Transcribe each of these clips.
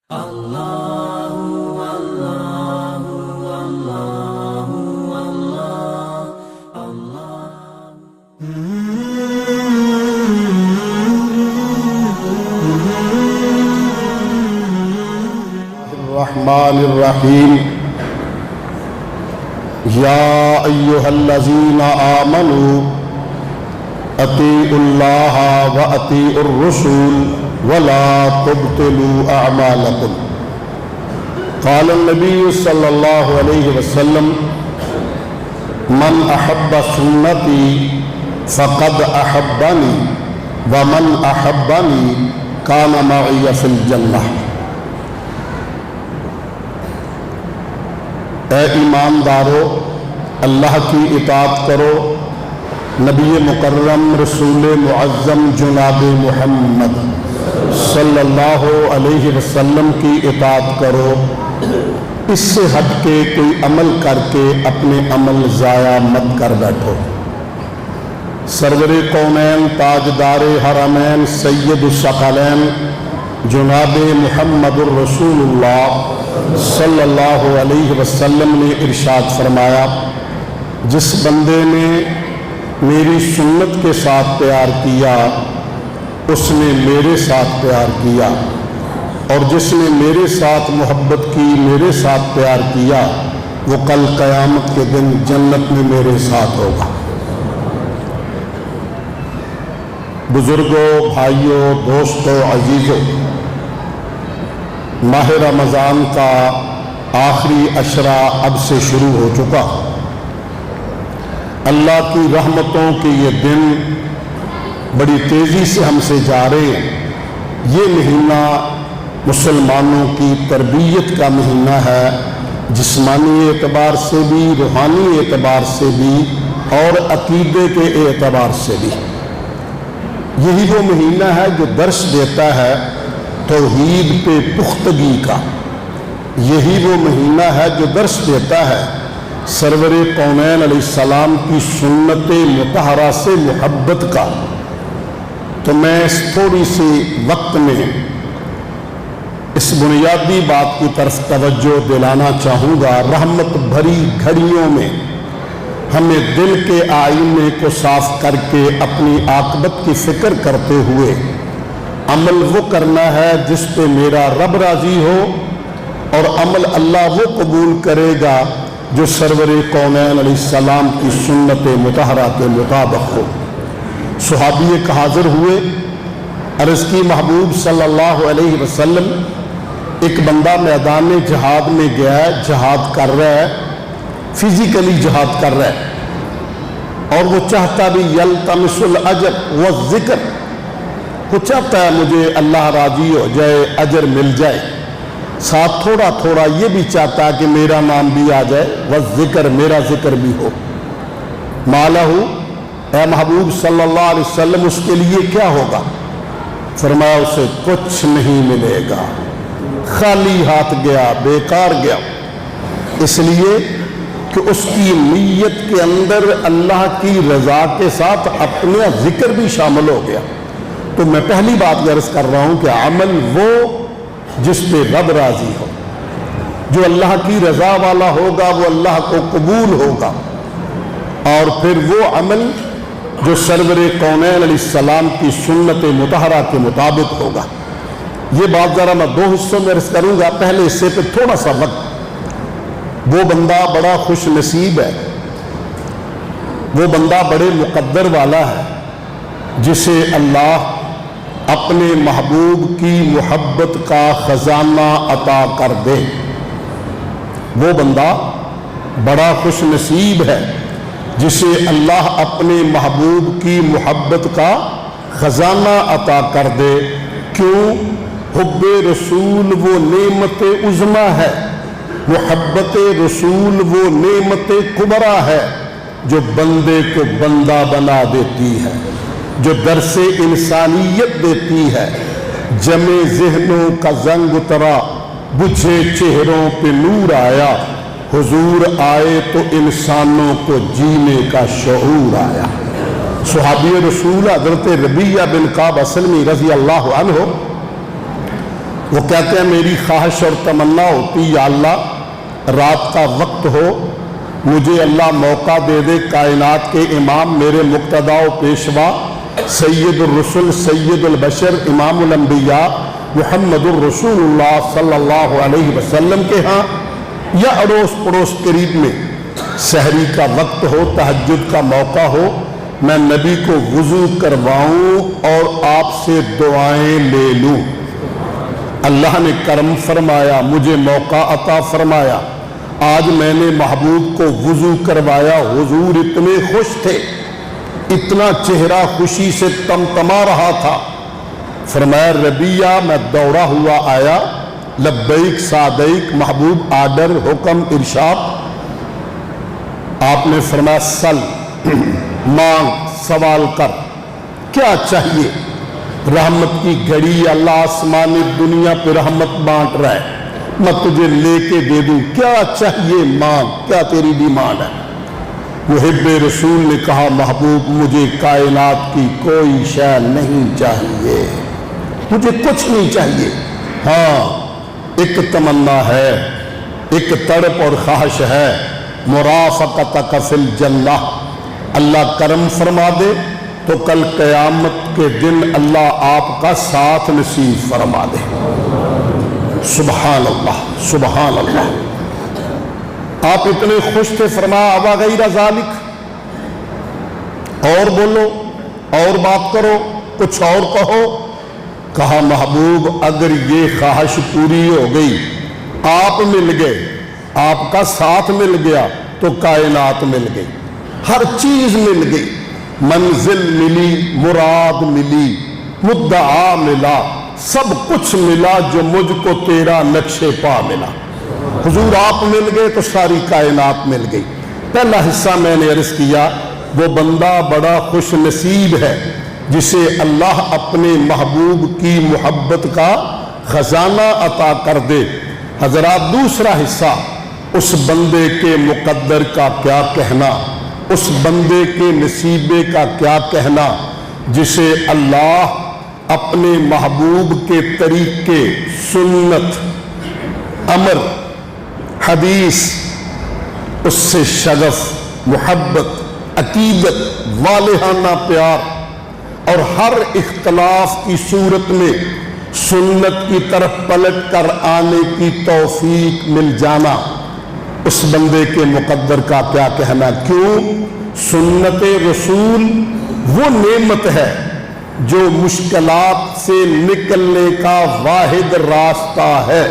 الرحمن الرحیم یا ایہا الذین آمنوا اطیعوا اللہ و اطیعوا الرسول ولا تبطلوا اعمالکم قال النبی صلی اللہ علیہ وسلم من احب سنتی فقد احبنی ومن احبنی کان معی فی الجنہ۔ اے ایماندارو، اللہ کی اطاعت کرو، نبی مکرم رسول معظم جناب محمد صلی اللہ علیہ وسلم کی اطاعت کرو، اس سے ہٹ کے کوئی عمل کر کے اپنے عمل ضائع مت کر بیٹھو۔ سرور کونین تاجدار حرمین سید الثقلین جناب محمد الرسول اللہ صلی اللہ علیہ وسلم نے ارشاد فرمایا، جس بندے نے میری سنت کے ساتھ پیار کیا اس نے میرے ساتھ پیار کیا، اور جس نے میرے ساتھ محبت کی، میرے ساتھ پیار کیا، وہ کل قیامت کے دن جنت میں میرے ساتھ ہوگا۔ بزرگوں، بھائیوں، دوستوں، عزیزوں، ماہ رمضان کا آخری عشرہ اب سے شروع ہو چکا۔ اللہ کی رحمتوں کے یہ دن بڑی تیزی سے ہم سے جا رہے ہیں۔ یہ مہینہ مسلمانوں کی تربیت کا مہینہ ہے، جسمانی اعتبار سے بھی، روحانی اعتبار سے بھی، اور عقیدے کے اعتبار سے بھی۔ یہی وہ مہینہ ہے جو درس دیتا ہے توحید پہ پختگی کا۔ یہی وہ مہینہ ہے جو درس دیتا ہے سرور کونین علیہ السلام کی سنت مطہرہ سے محبت کا۔ تو میں اس تھوڑی سی وقت میں اس بنیادی بات کی طرف توجہ دلانا چاہوں گا۔ رحمت بھری گھڑیوں میں ہمیں دل کے آئینے کو صاف کر کے اپنی عاقبت کی فکر کرتے ہوئے عمل وہ کرنا ہے جس پہ میرا رب راضی ہو، اور عمل اللہ وہ قبول کرے گا جو سرور کونین علیہ السلام کی سنت مطہرہ کے مطابق ہو۔ صحابی ایک حاضر ہوئے، عرض کی محبوب صلی اللہ علیہ وسلم، ایک بندہ میدان جہاد میں گیا ہے، جہاد کر رہا ہے، فزیکلی جہاد کر رہا ہے، اور وہ چاہتا بھی یلتمس الاجر والذکر، وہ چاہتا ہے مجھے اللہ راضی ہو جائے، اجر مل جائے، ساتھ تھوڑا تھوڑا یہ بھی چاہتا ہے کہ میرا نام بھی آ جائے، والذکر، میرا ذکر بھی ہو۔ مالہ، اے محبوب صلی اللہ علیہ وسلم، اس کے لیے کیا ہوگا؟ فرمایا اسے کچھ نہیں ملے گا، خالی ہاتھ گیا، بیکار گیا، اس لیے کہ اس کی نیت کے اندر اللہ کی رضا کے ساتھ اپنا ذکر بھی شامل ہو گیا۔ تو میں پہلی بات عرض کر رہا ہوں کہ عمل وہ جس پہ رب راضی ہو، جو اللہ کی رضا والا ہوگا وہ اللہ کو قبول ہوگا، اور پھر وہ عمل جو سرور کونین علیہ السلام کی سنت مطہرہ کے مطابق ہوگا۔ یہ بات ذرا میں دو حصوں میں عرض کروں گا۔ پہلے حصے پہ تھوڑا سا وقت۔ وہ بندہ بڑا خوش نصیب ہے، وہ بندہ بڑے مقدر والا ہے جسے اللہ اپنے محبوب کی محبت کا خزانہ عطا کر دے۔ وہ بندہ بڑا خوش نصیب ہے جسے اللہ اپنے محبوب کی محبت کا خزانہ عطا کر دے۔ کیوں؟ حب رسول وہ نعمت عظمیٰ ہے، محبت رسول وہ نعمت کبریٰ ہے جو بندے کو بندہ بنا دیتی ہے، جو درس انسانیت دیتی ہے۔ جمے ذہنوں کا زنگ اترا، بجھے چہروں پہ نور آیا، حضور آئے تو انسانوں کو جینے کا شعور آیا۔ صحابی رسول حضرت ربیعہ بن کعب اسلمی رضی اللہ عنہ وہ کہتے ہیں میری خواہش اور تمنا ہوتی یا اللہ رات کا وقت ہو، مجھے اللہ موقع دے دے کائنات کے امام میرے مقتدا و پیشوا سید الرسل سید البشر امام الانبیاء محمد الرسول اللہ صلی اللہ علیہ وسلم کے ہاں یا اڑوس پڑوس قریب میں سحری کا وقت ہو، تہجد کا موقع ہو، میں نبی کو وضو کرواؤں اور آپ سے دعائیں لے لوں۔ اللہ نے کرم فرمایا، مجھے موقع عطا فرمایا، آج میں نے محبوب کو وضو کروایا۔ حضور اتنے خوش تھے، اتنا چہرہ خوشی سے تمتما رہا تھا۔ فرمایا ربیہ میں دوڑا ہوا آیا، لبیک سعدیک محبوب آرڈر حکم ارشاد۔ آپ نے فرمایا سل، مانگ، سوال کر، کیا چاہیے؟ رحمت کی گھڑی اللہ آسمانی دنیا پہ رحمت بانٹ رہا ہے، میں تجھے لے کے دے دوں، کیا چاہیے مانگ، کیا تیری ڈیمانڈ ہے؟ محب رسول نے کہا محبوب مجھے کائنات کی کوئی شے نہیں چاہیے، مجھے کچھ نہیں چاہیے، ہاں ایک تمنا ہے، ایک تڑپ اور خواہش ہے، مرافقتک فی الجنہ، اللہ کرم فرما دے تو کل قیامت کے دن اللہ آپ کا ساتھ نصیب فرما دے۔ سبحان اللہ سبحان اللہ۔ آپ اتنے خوش تھے، فرمایا ابا غیر ذالک، اور بولو اور بات کرو، کچھ اور کہو۔ کہا محبوب اگر یہ خواہش پوری ہو گئی، آپ مل گئے، آپ کا ساتھ مل گیا تو کائنات مل گئی، ہر چیز مل گئی، منزل ملی، مراد ملی، مدعا ملا، سب کچھ ملا جو مجھ کو تیرا نقش پا ملا۔ حضور آپ مل گئے تو ساری کائنات مل گئی۔ پہلا حصہ میں نے عرض کیا، وہ بندہ بڑا خوش نصیب ہے جسے اللہ اپنے محبوب کی محبت کا خزانہ عطا کر دے۔ حضرات دوسرا حصہ، اس بندے کے مقدر کا کیا کہنا، اس بندے کے نصیبے کا کیا کہنا جسے اللہ اپنے محبوب کے طریقے، سنت، امر، حدیث، اس سے شغف، محبت، عقیدت، والہانہ پیار اور ہر اختلاف کی صورت میں سنت کی طرف پلٹ کر آنے کی توفیق مل جانا، اس بندے کے مقدر کا کیا کہنا۔ کیوں؟ سنت رسول وہ نعمت ہے جو مشکلات سے نکلنے کا واحد راستہ ہے،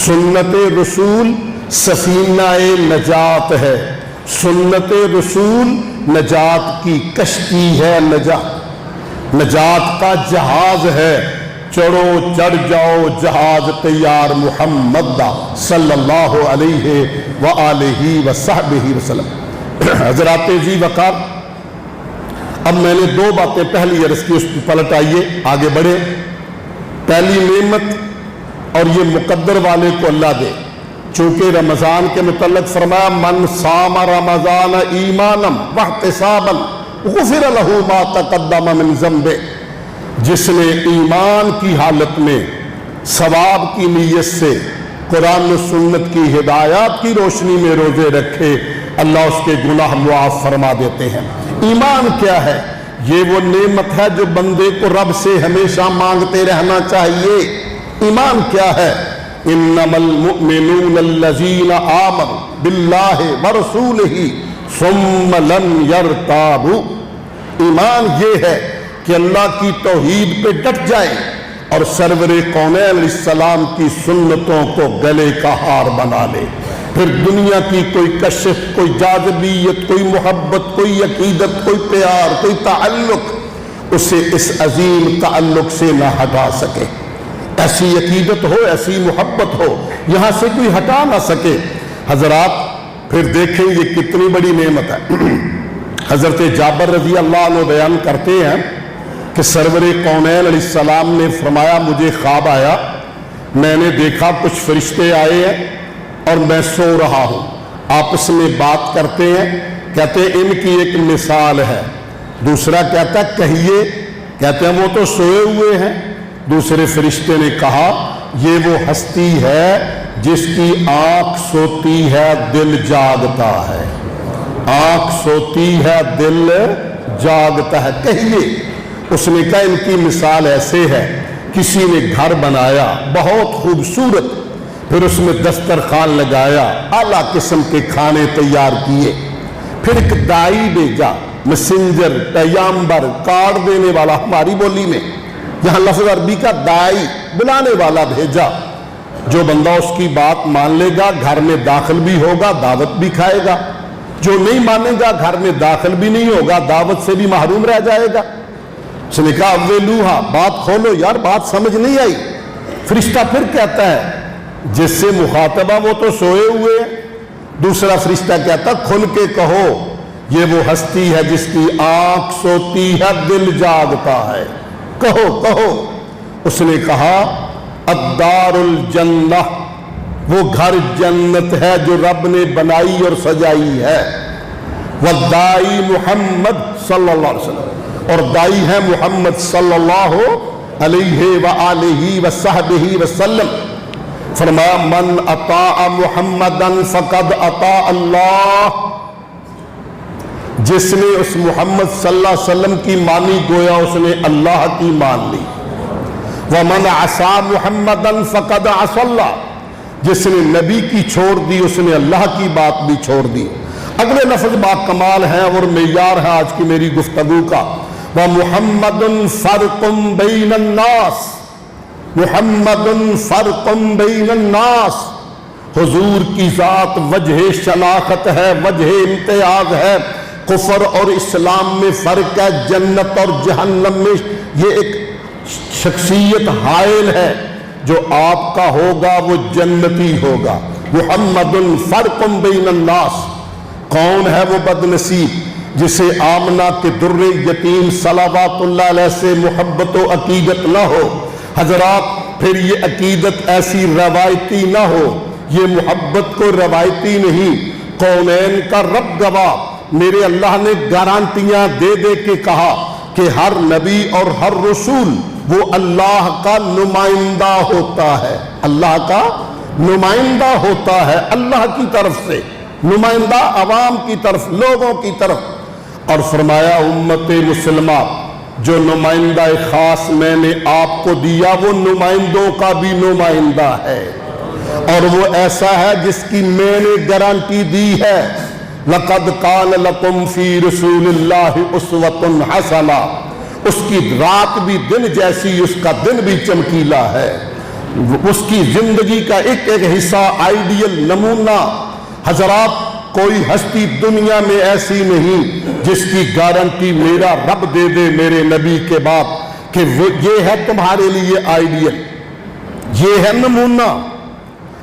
سنت رسول سفینہ نجات ہے، سنت رسول نجات کی کشتی ہے، نجات کا جہاز ہے، چڑھو چڑھ جاؤ جہاز تیار محمد صلی اللہ علیہ وآلہ وصحبہ وسلم۔ حضرات جی وقار، اب میں نے دو باتیں پہلی عرض کی، اس کو پلٹ آئیے آگے بڑھے۔ پہلی نعمت اور یہ مقدر والے کو اللہ دے، چونکہ رمضان کے متعلق فرمایا من صام رمضان ایمانا واحتسابا غفر لہ ما تقدم من ذنبہ، جس نے ایمان کی حالت میں ثواب کی نیت سے قرآن و سنت کی ہدایات کی روشنی میں روزے رکھے، اللہ اس کے گناہ معاف فرما دیتے ہیں۔ ایمان کیا ہے؟ یہ وہ نعمت ہے جو بندے کو رب سے ہمیشہ مانگتے رہنا چاہیے۔ ایمان کیا ہے؟ انما المؤمنون الذین آمنوا باللہ ورسولہ ثم لم یرتابوا۔ ایمان یہ ہے کہ اللہ کی توحید پہ ڈٹ جائے اور سرور کونین علیہ السلام کی سنتوں کو گلے کا ہار بنا لے، پھر دنیا کی کوئی کشف، کوئی جاذبیت، کوئی محبت، کوئی عقیدت، کوئی پیار، کوئی تعلق اسے اس عظیم تعلق سے نہ ہٹا سکے۔ ایسی عقیدت ہو، ایسی محبت ہو، یہاں سے کوئی ہٹا نہ سکے۔ حضرات پھر دیکھیں یہ کتنی بڑی نعمت ہے۔ حضرت جابر رضی اللہ عنہ بیان کرتے ہیں کہ سرور کونین علیہ السلام نے فرمایا مجھے خواب آیا، میں نے دیکھا کچھ فرشتے آئے ہیں اور میں سو رہا ہوں، آپس میں بات کرتے ہیں، کہتے ہیں ان کی ایک مثال ہے۔ دوسرا کہتا ہے کہیے، کہتے ہیں وہ تو سوئے ہوئے ہیں۔ دوسرے فرشتے نے کہا یہ وہ ہستی ہے جس کی آنکھ سوتی ہے دل جاگتا ہے، آنکھ سوتی ہے دل جاگتا ہے۔ کہیے، اس نے کہا ان کی مثال ایسے ہے، کسی نے گھر بنایا بہت خوبصورت، پھر اس میں دسترخوان لگایا، اعلیٰ قسم کے کھانے تیار کیے، پھر ایک دائی بھیجا، مسنجر، پیامبر، کارڈ دینے والا، ہماری بولی میں یہاں لفظ عربی کا دائی، بلانے والا بھیجا۔ جو بندہ اس کی بات مان لے گا گھر میں داخل بھی ہوگا، دعوت بھی کھائے گا، جو نہیں مانے گا گھر میں داخل بھی نہیں ہوگا، دعوت سے بھی محروم رہ جائے گا۔ اس نے کہا اولوہا، بات کھولو یار، بات سمجھ نہیں آئی۔ فرشتہ پھر کہتا ہے جس سے مخاطبہ وہ تو سوئے ہوئے، دوسرا فرشتہ کہتا کھل کے کہو یہ وہ ہستی ہے جس کی آنکھ سوتی ہے دل جاگتا ہے، کہو کہو۔ اس نے کہا الدار الجنہ، وہ گھر جنت ہے جو رب نے بنائی اور سجائی ہے، والدائی محمد صلی اللہ علیہ وسلم، اور دائی ہے محمد صلی اللہ علیہ وآلہ وصحبہ وسلم۔ فرمایا من اطاع محمدا فقد اطاع اللہ، جس نے اس محمد صلی اللہ علیہ وسلم کی مانی گویا اس نے اللہ کی مان لی۔ ومن عصا محمدا فقد عصى اللہ، جس نے نبی کی چھوڑ دی اس نے اللہ کی بات بھی چھوڑ دی۔ اگلے لفظ با کمال ہے اور معیار ہے آج کی میری گفتگو کا، ومحمد فرق بین الناس، محمد فرق بین الناس، حضور کی ذات وجہ شناخت ہے، وجہ امتیاز ہے، کفر اور اسلام میں فرق ہے، جنت اور جہنم میں یہ ایک شخصیت حائل ہے، جو آپ کا ہوگا وہ جنتی ہوگا۔ محمد فرق بین الناس، کون ہے وہ بد نصیب جسے آمنہ کے در یتیم صلوات اللہ علیہ سے محبت و عقیدت نہ ہو۔ حضرات پھر یہ عقیدت ایسی روایتی نہ ہو، یہ محبت کو روایتی نہیں، کونین کا رب گواہ میرے اللہ نے گارنٹیاں دے دے کے کہا کہ ہر نبی اور ہر رسول وہ اللہ کا نمائندہ ہوتا ہے، اللہ کا نمائندہ ہوتا ہے، اللہ کی طرف سے نمائندہ، عوام کی طرف، لوگوں کی طرف۔ اور فرمایا امت مسلمہ جو نمائندہ خاص میں نے آپ کو دیا وہ نمائندوں کا بھی نمائندہ ہے، اور وہ ایسا ہے جس کی میں نے گارنٹی دی ہے، لَقَدْ قَالَ لَكُمْ فِي رَسُولِ اللَّهِ أُسْوَةٌ حَسَنَةٌ، اس کی رات بھی دن جیسی، اس کا دن بھی چمکیلا ہے، اس کی زندگی کا ایک ایک حصہ آئیڈیل نمونہ۔ حضرات کوئی ہستی دنیا میں ایسی نہیں جس کی گارنٹی میرا رب دے دے میرے نبی کے بعد کہ یہ ہے تمہارے لیے آئیڈیل، یہ ہے نمونہ،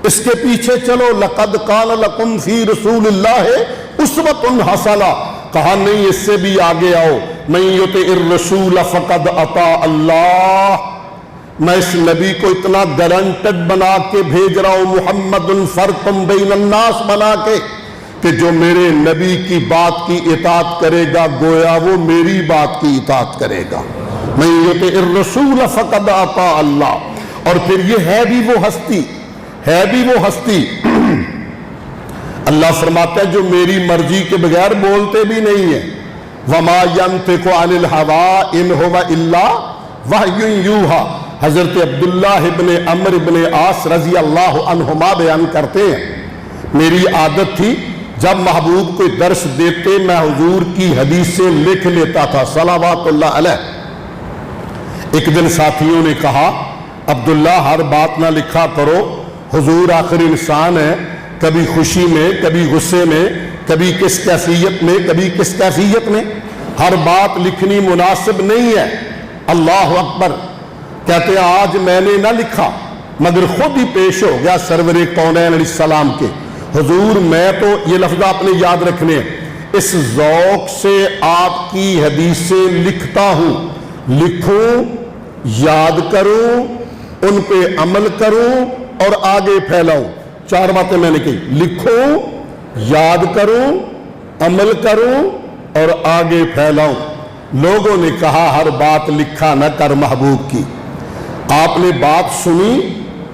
اس کے پیچھے چلو۔ لَقَدْ قَالَ لَكُمْ فِي رَسُولِ اللَّهِ أُسْوَةٌ حَسَنَةٌ، کہا نہیں اس سے بھی آگے آؤ، مَن يُطِعِ الرَّسُولَ فَقَدْ أَطَاعَ اللَّهَ، میں اس نبی کو اتنا گارنٹڈ بنا کے بھیج رہا ہوں، محمد فرق بین الناس بنا کے، کہ جو میرے نبی کی بات کی اطاعت کرے گا گویا وہ میری بات کی اطاعت کرے گا۔ مَن يُطِعِ الرَّسُولَ فَقَدْ أَطَاعَ اللَّهَ، اور پھر یہ ہے بھی وہ ہستی، ہے بھی وہ ہستی، اللہ فرماتا ہے جو میری مرضی کے بغیر بولتے بھی نہیں ہیں، وَمَا يَنْطِقُ عَنِ الْهَوَىٰ إِنْ هُوَ إِلَّا وَحْيٌ يُوحَىٰ۔ حضرت عبداللہ ابن عمرو ابن عاص رضی اللہ عنہما بیان کرتے ہیں میری عادت تھی جب محبوب کوئی درس دیتے میں حضور کی حدیثیں لکھ لیتا تھا صلوات اللہ علیہ۔ ایک دن ساتھیوں نے کہا عبداللہ ہر بات نہ لکھا کرو، حضور آخر انسان ہے، کبھی خوشی میں، کبھی غصے میں، کبھی کس کیفیت میں، کبھی کس کیفیت میں، ہر بات لکھنی مناسب نہیں ہے۔ اللہ اکبر، کہتے ہیں آج میں نے نہ لکھا مگر خود ہی پیش ہو گیا سرور کونین علیہ السلام کے حضور، میں تو یہ لفظ آپ نے یاد رکھنے ہیں، اس ذوق سے آپ کی حدیثیں لکھتا ہوں، لکھوں، یاد کروں، ان پہ عمل کروں اور آگے پھیلاؤں۔ چار باتیں میں نے کہی، لکھوں، یاد کروں، عمل کروں اور آگے پھیلاؤں۔ لوگوں نے کہا ہر بات لکھا نہ کر محبوب کی، آپ نے بات سنی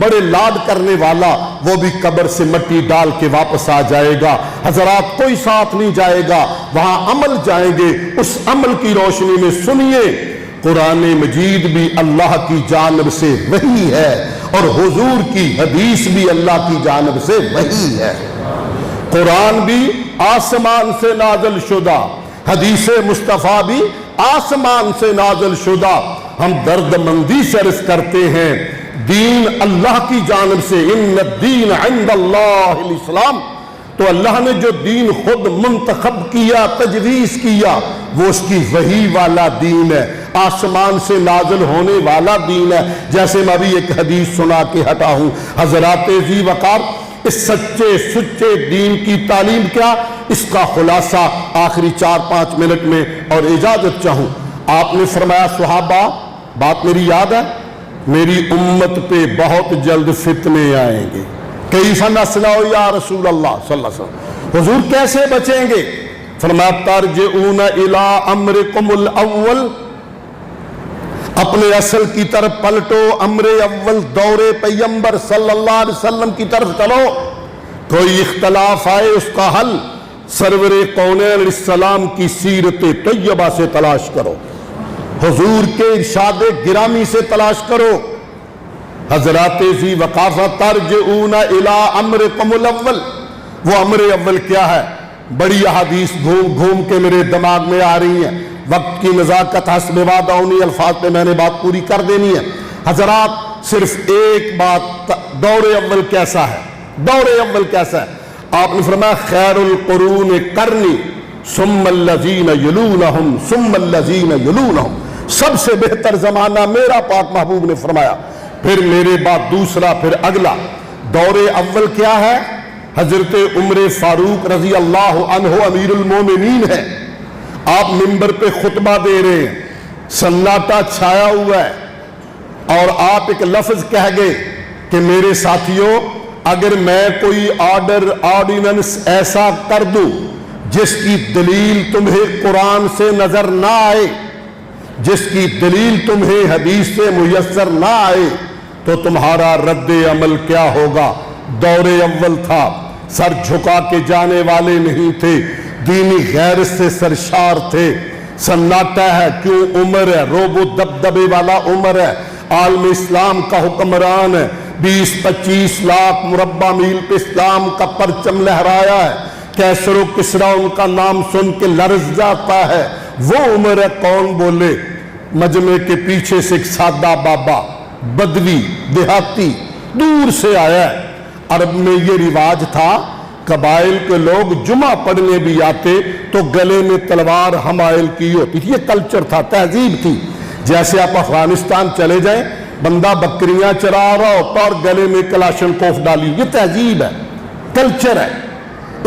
بڑے لاد کرنے والا، وہ بھی قبر سے مٹی ڈال کے واپس آ جائے گا۔ حضرات کوئی ساتھ نہیں جائے گا، وہاں عمل جائیں گے۔ اس عمل کی روشنی میں سنیے، قرآن مجید بھی اللہ کی جانب سے وحی ہے اور حضور کی حدیث بھی اللہ کی جانب سے وحی ہے۔ قرآن بھی آسمان سے نازل شدہ، حدیث مصطفیٰ بھی آسمان سے نازل شدہ۔ ہم درد مندی سے عرض کرتے ہیں، دین اللہ کی جانب سے، ان الدین عند اللہ الاسلام، تو اللہ نے جو دین خود منتخب کیا، تجویز کیا، وہ اس کی وحی والا دین ہے، آسمان سے نازل ہونے والا دین ہے۔ جیسے میں بھی ایک حدیث سنا کے ہٹا ہوں، حضرات ذی وقار، اس سچے سچے دین کی تعلیم کیا، اس کا خلاصہ آخری 4-5 منٹ میں اور اجازت چاہوں۔ آپ نے فرمایا صحابہ، بات میری یاد ہے، میری امت پہ بہت جلد فتنے آئیں گے۔ کیف نصنع یا رسول اللہ صلی اللہ علیہ وسلم، حضور کیسے بچیں گے؟ فرمایا ترجعون الی امرکم الاول، اپنے اصل کی طرف پلٹو، امر اول دور پیغمبر صلی اللہ علیہ وسلم کی طرف چلو۔ کوئی اختلاف آئے اس کا حل سرور کونین علیہ السلام کی سیرت طیبہ سے تلاش کرو، حضور کے ارشاد گرامی سے تلاش کرو۔ حضرات ذی وقافہ ترجعون الی امرکم الاول، وہ امر اول کیا ہے؟ بڑی احادیث گھوم گھوم کے میرے دماغ میں آ رہی ہیں، وقت کی نزاکت حسب وعدہ انہی الفاظ پہ میں نے بات پوری کر دینی ہے۔ حضرات صرف ایک بات، دور اول کیسا ہے؟ دور اول کیسا ہے؟ آپ نے فرمایا خیر القرون قرنی ثم الذین یلونہم ثم الذین یلونہم، سب سے بہتر زمانہ میرا پاک محبوب نے فرمایا، پھر میرے بعد دوسرا، پھر اگلا۔ دور اول کیا ہے؟ حضرت عمر فاروق رضی اللہ عنہ امیر المومنین ہے، آپ منبر پہ خطبہ دے رہے ہیں، سناٹا چھایا ہوا ہے، اور آپ ایک لفظ کہہ گئے کہ میرے ساتھیوں، اگر میں کوئی آرڈیننس ایسا کر دوں جس کی دلیل تمہیں قرآن سے نظر نہ آئے، جس کی دلیل تمہیں حدیث سے میسر نہ آئے، تو تمہارا رد عمل کیا ہوگا؟ دور اول تھا، سر جھکا کے جانے والے نہیں تھے، دینی غیرت سے سرشار تھے۔ سناٹا ہے، کیوں؟ عمر ہے، روب و دبدبے والا عمر ہے، عالم اسلام کا حکمران ہے، 20-25 لاکھ مربع میل پہ اسلام کا پرچم لہرایا ہے، کیسر و کسرا ان کا نام سن کے لرز جاتا ہے۔ وہ عمر ہے، کون بولے؟ مجمع کے پیچھے سے ایک سادہ بابا، بدوی دیہاتی، دور سے آیا ہے۔ عرب میں یہ رواج تھا، قبائل کے لوگ جمعہ پڑھنے بھی آتے تو گلے میں تلوار حمائل کی ہوتی تھی، یہ کلچر تھا، تہذیب تھی۔ جیسے آپ افغانستان چلے جائیں، بندہ بکریاں چرا رہا ہوتا اور گلے میں کلاشن کوف ڈالی، یہ تہذیب ہے، کلچر ہے۔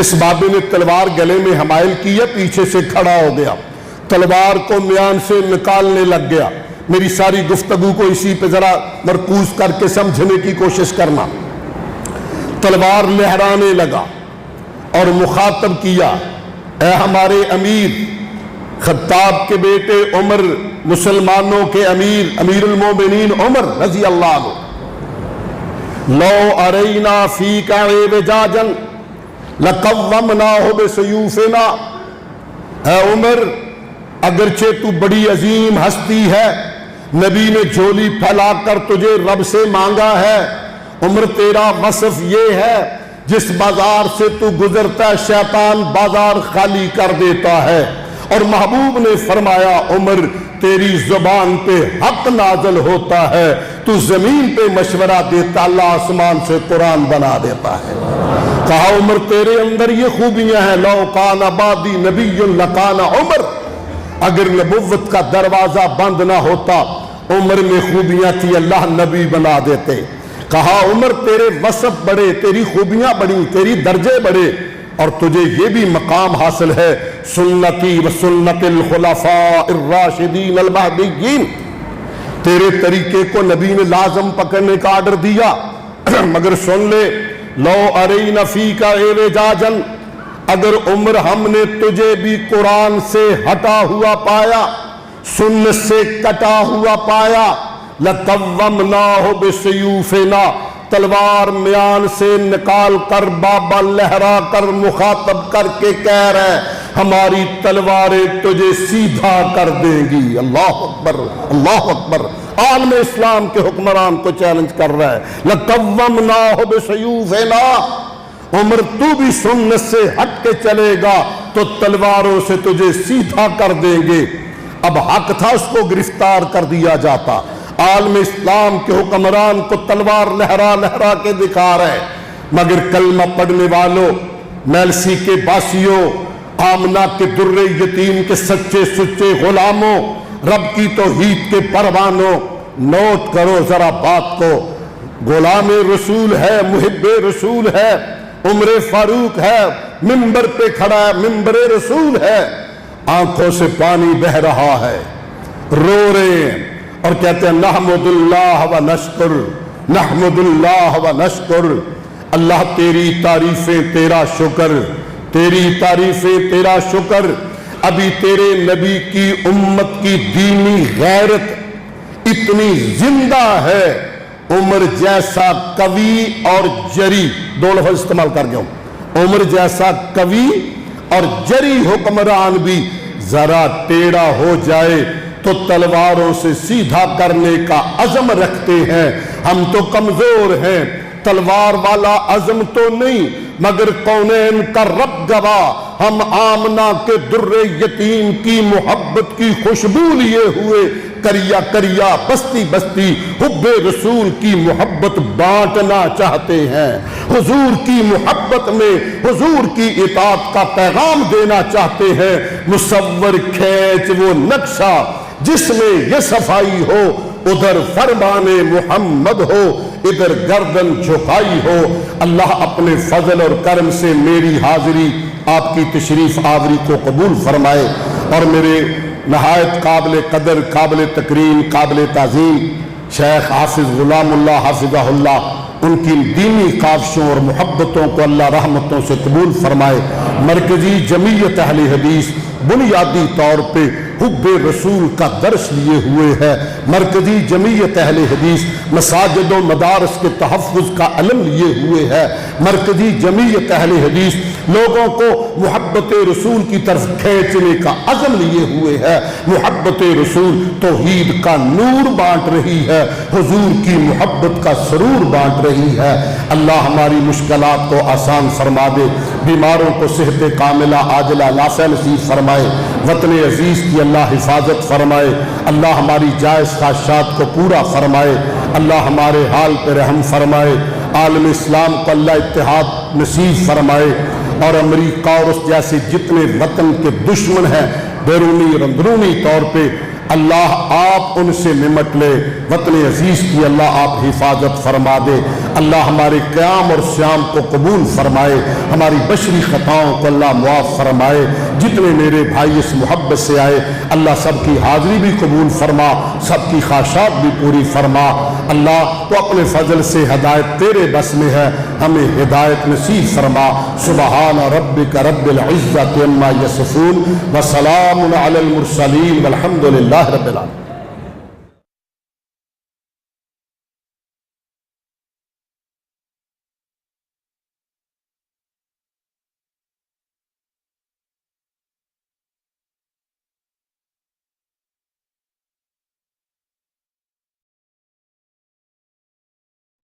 اس بابے نے تلوار گلے میں حمائل کی ہے، پیچھے سے کھڑا ہو گیا، تلوار کو میان سے نکالنے لگ گیا۔ میری ساری گفتگو کو اسی پہ ذرا مرکوز کر کے سمجھنے کی کوشش کرنا۔ تلوار لہرانے لگا اور مخاطب کیا، اے ہمارے امیر، خطاب کے بیٹے عمر، مسلمانوں کے امیر، امیر المومنین عمر رضی اللہ عنہ، لو ارینا فیک اعوجاجا لقومناہ بسیوفنا، اے عمر، اگرچہ تو بڑی عظیم ہستی ہے، نبی نے جھولی پھیلا کر تجھے رب سے مانگا ہے، عمر تیرا وصف یہ ہے جس بازار سے تو گزرتا ہے شیطان بازار خالی کر دیتا ہے، اور محبوب نے فرمایا عمر تیری زبان پہ حق نازل ہوتا ہے، تو زمین پہ مشورہ دیتا، اللہ آسمان سے قرآن بنا دیتا ہے۔ کہا عمر تیرے اندر یہ خوبیاں ہیں، لو کان بعدی نبی لکان عمر، اگر نبوت کا دروازہ بند نہ ہوتا، عمر میں خوبیاں تھی، اللہ نبی بنا دیتے۔ کہا عمر تیرے وصف بڑے، تیری خوبیاں بڑی، تیری درجے بڑے، اور تجھے یہ بھی مقام حاصل ہے، سنتی و سنت الخلفاء الراشدین المہدیین، تیرے طریقے کو نبی نے لازم پکڑنے کا آرڈر دیا۔ مگر سن لے، لو ارین فیک اعوجاجا، اگر عمر ہم نے تجھے بھی قرآن سے ہٹا ہوا پایا، سنت سے کٹا ہوا پایا، لَقَوَّمْنَاهُ بِسَيُوفِنَا، تلوار میان سے نکال کر بابا لہرا کر مخاطب کر کے کہہ رہے ہماری تلواریں تجھے سیدھا کر دیں گی۔ اللہ اکبر، اللہ اکبر، عالم اسلام کے حکمران کو چیلنج کر رہا ہے۔ لَقَوَّمْنَاهُ بِسَيُوفِنَا، عمر تو بھی سنت سے ہٹ کے چلے گا تو تلواروں سے تجھے سیدھا کر دیں گے۔ اب حق تھا اس کو گرفتار کر دیا جاتا، عالم اسلام کے حکمران کو تلوار لہرا لہرا کے دکھا رہے، مگر کلمہ پڑھنے والوں، میلسی کے باسیوں، آمنہ کے در یتیم کے سچے سچے غلاموں، رب کی توحید کے پروانوں، نوٹ کرو ذرا بات کو، غلام رسول ہے، محب رسول ہے، عمر فاروق ہے، منبر پہ کھڑا ہے، منبر رسول ہے، آنکھوں سے پانی بہ رہا ہے، رو رہے ہیں اور کہتے ہیں نحمد اللہ و نشکر، نحمد اللہ و نشکر، اللہ تیری تعریفیں تیرا شکر، تیری تعریفیں تیرا شکر۔ ابھی تیرے نبی کی امت کی دینی غیرت اتنی زندہ ہے، عمر جیسا قوی اور جری، دو لفظ استعمال کر گیا ہوں، عمر جیسا قوی اور جری حکمران بھی ذرا ٹیڑھا ہو جائے تو تلواروں سے سیدھا کرنے کا عزم رکھتے ہیں۔ ہم تو کمزور ہیں، تلوار والا عزم تو نہیں، مگر کونین کا رب گواہ، ہم آمنہ کے در یتیم کی محبت کی خوشبو لیے ہوئے کریا کریا بستی بستی حب رسول کی محبت بانٹنا چاہتے ہیں، حضور کی محبت میں حضور کی اطاعت کا پیغام دینا چاہتے ہیں۔ مصور کھینچ وہ نقشہ جس میں یہ صفائی ہو، ادھر فرمان محمد ہو، ادھر گردن جھکائی ہو۔ اللہ اپنے فضل اور کرم سے میری حاضری، آپ کی تشریف آوری کو قبول فرمائے، اور میرے نہایت قابل قدر، قابل تکریم، قابل تعظیم شیخ حافظ غلام اللہ حافظہ اللہ، ان کی دینی کاوشوں اور محبتوں کو اللہ رحمتوں سے قبول فرمائے۔ مرکزی جمعیت اہل حدیث بنیادی طور پہ حب رسول کا درس لیے ہوئے ہے، مرکزی جمعیت اہل حدیث مساجد و مدارس کے تحفظ کا علم لیے ہوئے ہے، مرکزی جمعیت اہل حدیث لوگوں کو محبت رسول کی طرف کھینچنے کا عزم لیے ہوئے ہے۔ محبت رسول توحید کا نور بانٹ رہی ہے، حضور کی محبت کا سرور بانٹ رہی ہے۔ اللہ ہماری مشکلات کو آسان فرما دے، بیماروں کو صحت کاملہ عاجلہ نافع نصیب فرمائے، وطن عزیز کی اللہ حفاظت فرمائے، اللہ ہماری جائز خواہشات کو پورا فرمائے، اللہ ہمارے حال پہ رحم فرمائے، عالم اسلام کو اللہ اتحاد نصیب فرمائے، اور امریکہ اور اس جیسے جتنے وطن کے دشمن ہیں بیرونی اور اندرونی طور پہ، اللہ آپ ان سے نمٹ لے، وطن عزیز کی اللہ آپ حفاظت فرما دے، اللہ ہمارے قیام اور صیام کو قبول فرمائے، ہماری بشری خطاؤں کو اللہ معاف فرمائے۔ جتنے میرے بھائی اس محبت سے آئے اللہ سب کی حاضری بھی قبول فرما، سب کی خواہشات بھی پوری فرما۔ اللہ تو اپنے فضل سے ہدایت تیرے بس میں ہے، ہمیں ہدایت نصیب فرما۔ سبحان ربک رب العزت عما یصفون وسلام علی المرسلین والحمد للہ رب العالمین۔